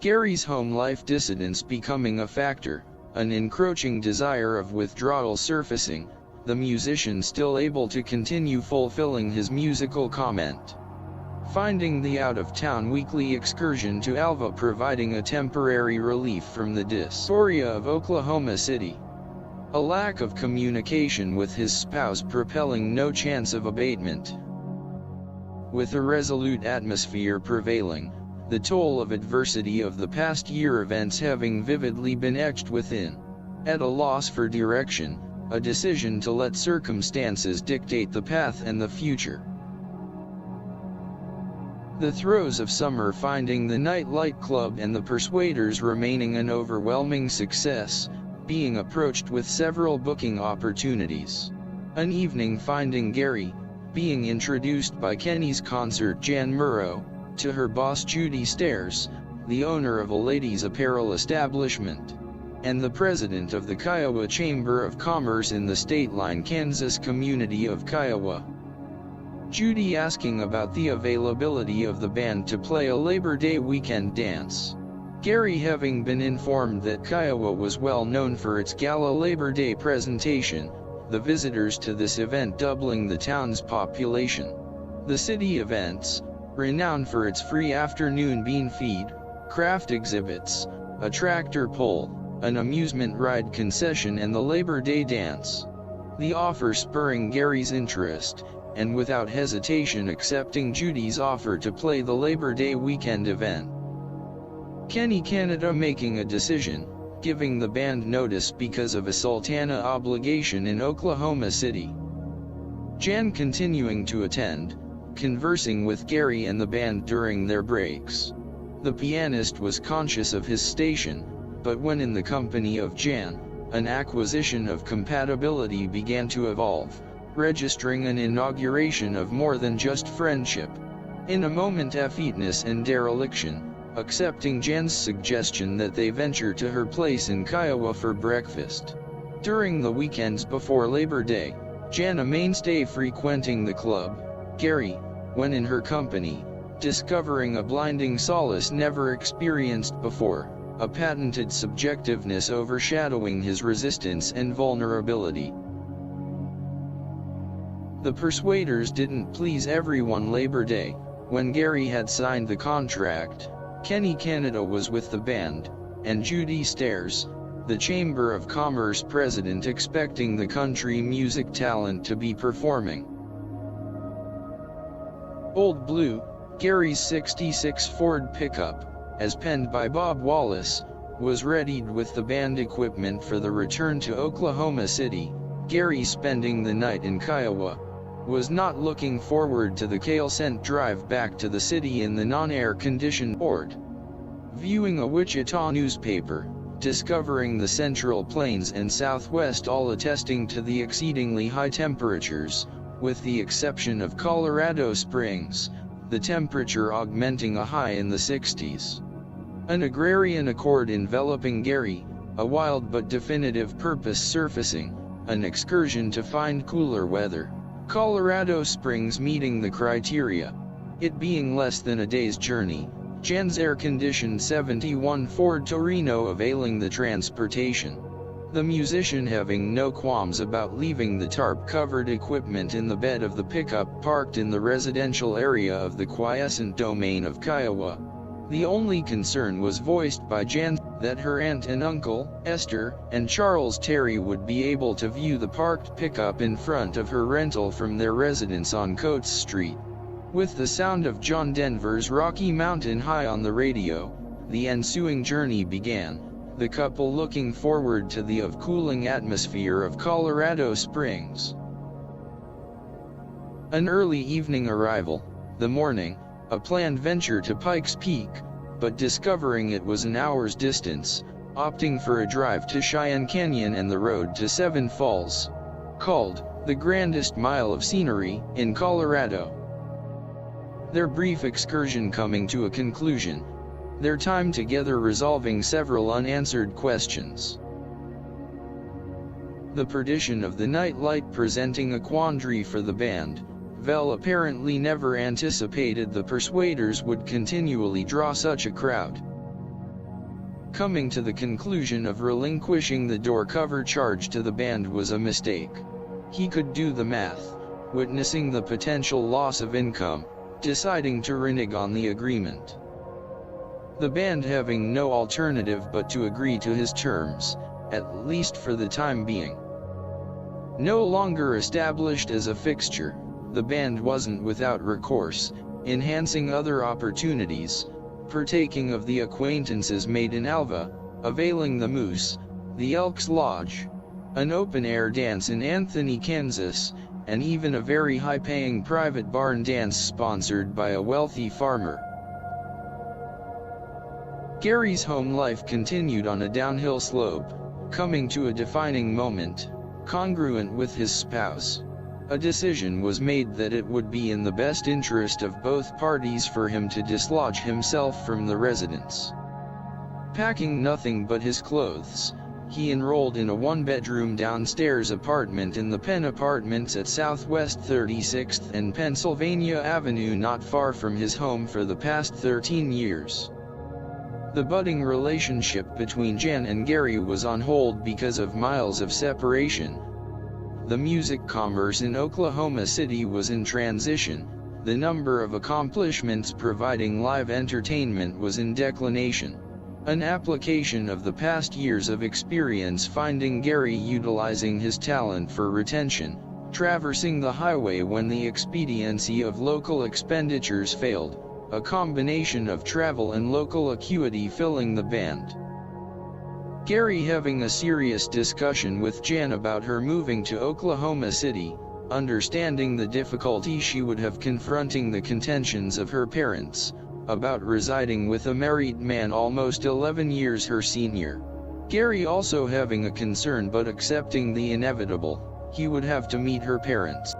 Gary's home life dissidence becoming a factor, an encroaching desire of withdrawal surfacing, the musician still able to continue fulfilling his musical comment. Finding the out-of-town weekly excursion to Alva providing a temporary relief from the dysphoria of Oklahoma City. A lack of communication with his spouse propelling no chance of abatement. With a resolute atmosphere prevailing, the toll of adversity of the past year events having vividly been etched within. At a loss for direction, a decision to let circumstances dictate the path and the future. The throes of summer finding the Nightlight Club and the Persuaders remaining an overwhelming success, being approached with several booking opportunities. An evening finding Gary, being introduced by Kenny's concert Jan Murrow, to her boss Judy Stairs, the owner of a ladies' apparel establishment, and the president of the Kiowa Chamber of Commerce in the State Line, Kansas community of Kiowa. Judy asking about the availability of the band to play a Labor Day weekend dance. Gary having been informed that Kiowa was well known for its gala Labor Day presentation, the visitors to this event doubling the town's population. The city events, renowned for its free afternoon bean feed, craft exhibits, a tractor pull, an amusement ride concession and the Labor Day dance. The offer spurring Gary's interest, and without hesitation accepting Judy's offer to play the Labor Day weekend event. Kenny Canada making a decision, giving the band notice because of a Sultana obligation in Oklahoma City. Jan continuing to attend, conversing with Gary and the band during their breaks. The pianist was conscious of his station, but when in the company of Jan, an acquisition of compatibility began to evolve, registering an inauguration of more than just friendship. In a moment of fitness and dereliction, accepting Jan's suggestion that they venture to her place in Kiowa for breakfast. During the weekends before Labor Day, Jan a mainstay frequenting the club, Gary, when in her company, discovering a blinding solace never experienced before, a patented subjectiveness overshadowing his resistance and vulnerability. The Persuaders didn't please everyone Labor Day. When Gary had signed the contract, Kenny Canada was with the band, and Judy Stairs, the Chamber of Commerce president, expecting the country music talent to be performing. Old Blue, Gary's '66 Ford pickup, as penned by Bob Wallace, was readied with the band equipment for the return to Oklahoma City. Gary, spending the night in Kiowa, was not looking forward to the kale-scent drive back to the city in the non-air-conditioned Ford. Viewing a Wichita newspaper, discovering the Central Plains and Southwest all attesting to the exceedingly high temperatures, with the exception of Colorado Springs, the temperature augmenting a high in the 60s. An agrarian accord enveloping Gary, a wild but definitive purpose surfacing, an excursion to find cooler weather. Colorado Springs meeting the criteria. It being less than a day's journey, Jan's air-conditioned '71 Ford Torino availing the transportation. The musician having no qualms about leaving the tarp-covered equipment in the bed of the pickup parked in the residential area of the quiescent domain of Kiowa. The only concern was voiced by Jan, that her aunt and uncle, Esther, and Charles Terry would be able to view the parked pickup in front of her rental from their residence on Coates Street. With the sound of John Denver's Rocky Mountain High on the radio, the ensuing journey began, the couple looking forward to the cooling atmosphere of Colorado Springs. An early evening arrival, the morning, a planned venture to Pikes Peak, but discovering it was an hour's distance, opting for a drive to Cheyenne Canyon and the road to Seven Falls, called the grandest mile of scenery in Colorado. Their brief excursion coming to a conclusion, their time together resolving several unanswered questions. The perdition of the nightlight presenting a quandary for the band. Vel apparently never anticipated the Persuaders would continually draw such a crowd. coming to the conclusion of relinquishing the door cover charge to the band was a mistake. He could do the math, witnessing the potential loss of income, deciding to renege on the agreement. The band having no alternative but to agree to his terms, at least for the time being. No longer established as a fixture, the band wasn't without recourse, enhancing other opportunities, partaking of the acquaintances made in Alva, availing the Moose, the Elks Lodge, an open-air dance in Anthony, Kansas, and even a very high-paying private barn dance sponsored by a wealthy farmer. Gary's home life continued on a downhill slope, coming to a defining moment, congruent with his spouse. A decision was made that it would be in the best interest of both parties for him to dislodge himself from the residence. Packing nothing but his clothes, he enrolled in a one-bedroom downstairs apartment in the Penn Apartments at Southwest 36th and Pennsylvania Avenue, not far from his home for the past 13 years. The budding relationship between Jan and Gary was on hold because of miles of separation. The music commerce in Oklahoma City was in transition, the number of accomplishments providing live entertainment was in declination. An application of the past years of experience finding Gary utilizing his talent for retention, traversing the highway when the expediency of local expenditures failed, a combination of travel and local acuity filling the band. Gary having a serious discussion with Jan about her moving to Oklahoma City, understanding the difficulty she would have confronting the contentions of her parents, about residing with a married man almost 11 years her senior. Gary also having a concern but accepting the inevitable, he would have to meet her parents.